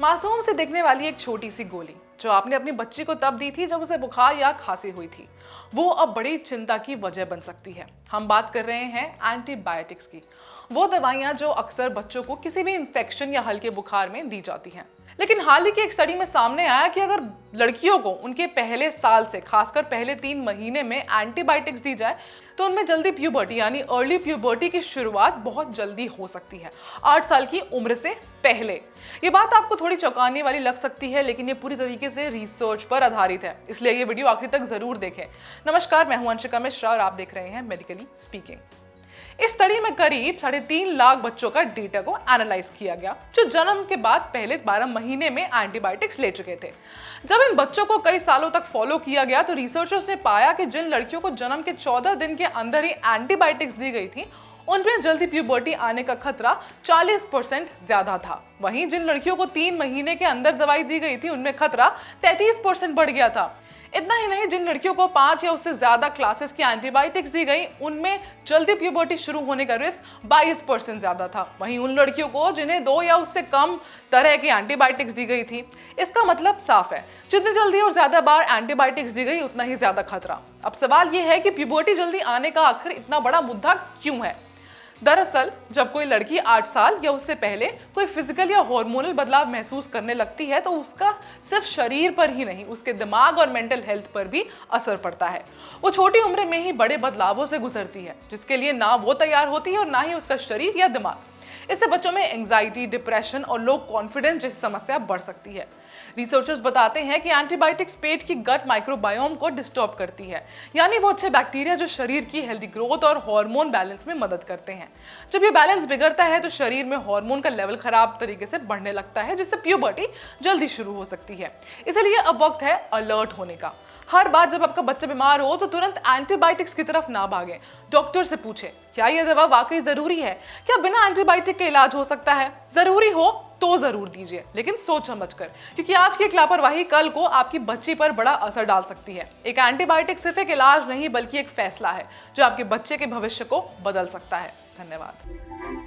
मासूम से दिखने वाली एक छोटी सी गोली जो आपने अपनी बच्ची को तब दी थी जब उसे बुखार या खांसी हुई थी, वो अब बड़ी चिंता की वजह बन सकती है। हम बात कर रहे हैं एंटीबायोटिक्स की, वो दवाइयां जो अक्सर बच्चों को किसी भी इंफेक्शन या हल्के बुखार में दी जाती हैं। लेकिन हाल ही की एक स्टडी में सामने आया कि अगर लड़कियों को उनके पहले साल से खासकर पहले 3 महीने में एंटीबायोटिक्स दी जाए तो उनमें जल्दी प्यूबर्टी यानी अर्ली प्यूबर्टी की शुरुआत बहुत जल्दी हो सकती है, 8 साल की उम्र से पहले। ये बात आपको थोड़ी चौंकाने वाली लग सकती है, लेकिन ये पूरी तरीके से रिसर्च पर आधारित है, इसलिए ये वीडियो आखिर तक जरूर देखें। नमस्कार, मैं हूं अंशिका मिश्रा और आप देख रहे हैं मेडिकली स्पीकिंग। इस स्टडी में करीब 3.5 लाख बच्चों का डेटा को एनालाइज किया गया जो जन्म के बाद पहले 12 महीने में एंटीबायोटिक्स ले चुके थे। जब इन बच्चों को कई सालों तक फॉलो किया गया तो रिसर्चर्स ने पाया कि जिन लड़कियों को जन्म के 14 दिन के अंदर ही एंटीबायोटिक्स दी गई थी उनमें जल्दी प्यूबर्टी आने का खतरा 40% ज्यादा था। वहीं जिन लड़कियों को 3 महीने के अंदर दवाई दी गई थी उनमें खतरा 33% बढ़ गया था। इतना ही नहीं, जिन लड़कियों को 5 या उससे ज्यादा क्लासेस की एंटीबायोटिक्स दी गई उनमें जल्दी प्यूबर्टी शुरू होने का रिस्क 22% ज्यादा था। वहीं उन लड़कियों को जिन्हें 2 या उससे कम तरह की एंटीबायोटिक्स दी गई थी, इसका मतलब साफ है, जितनी जल्दी और ज्यादा बार एंटीबायोटिक्स दी गई उतना ही ज्यादा खतरा। अब सवाल यह है कि प्यूबर्टी जल्दी आने का आखिर इतना बड़ा मुद्दा क्यों है। दरअसल जब कोई लड़की 8 साल या उससे पहले कोई फिजिकल या हार्मोनल बदलाव महसूस करने लगती है तो उसका सिर्फ शरीर पर ही नहीं, उसके दिमाग और मेंटल हेल्थ पर भी असर पड़ता है। वो छोटी उम्र में ही बड़े बदलावों से गुजरती है जिसके लिए ना वो तैयार होती है और ना ही उसका शरीर या दिमाग। इससे बच्चों में एंजाइटी, डिप्रेशन और लो कॉन्फिडेंस जैसी समस्या बढ़ सकती है। रिसर्चर्स बताते हैं कि एंटीबायोटिक्स पेट की गट माइक्रोबायोम को डिस्टर्ब करती है, यानी वो अच्छे बैक्टीरिया जो शरीर की हेल्दी ग्रोथ और हार्मोन बैलेंस में मदद करते हैं। जब ये बैलेंस बिगड़ता है तो शरीर में हार्मोन का लेवल खराब तरीके से बढ़ने लगता है जिससे प्यूबर्टी जल्दी शुरू हो सकती है। इसलिए अब वक्त है अलर्ट होने का। हर बार जब आपका बच्चा बीमार हो तो तुरंत एंटीबायोटिक्स की तरफ ना भागें। डॉक्टर से पूछें क्या यह दवा वाकई जरूरी है, क्या बिना एंटीबायोटिक के इलाज हो सकता है। जरूरी हो तो जरूर दीजिए, लेकिन सोच समझकर, क्योंकि आज की एक लापरवाही कल को आपकी बच्ची पर बड़ा असर डाल सकती है। एक एंटीबायोटिक सिर्फ एक इलाज नहीं बल्कि एक फैसला है जो आपके बच्चे के भविष्य को बदल सकता है। धन्यवाद।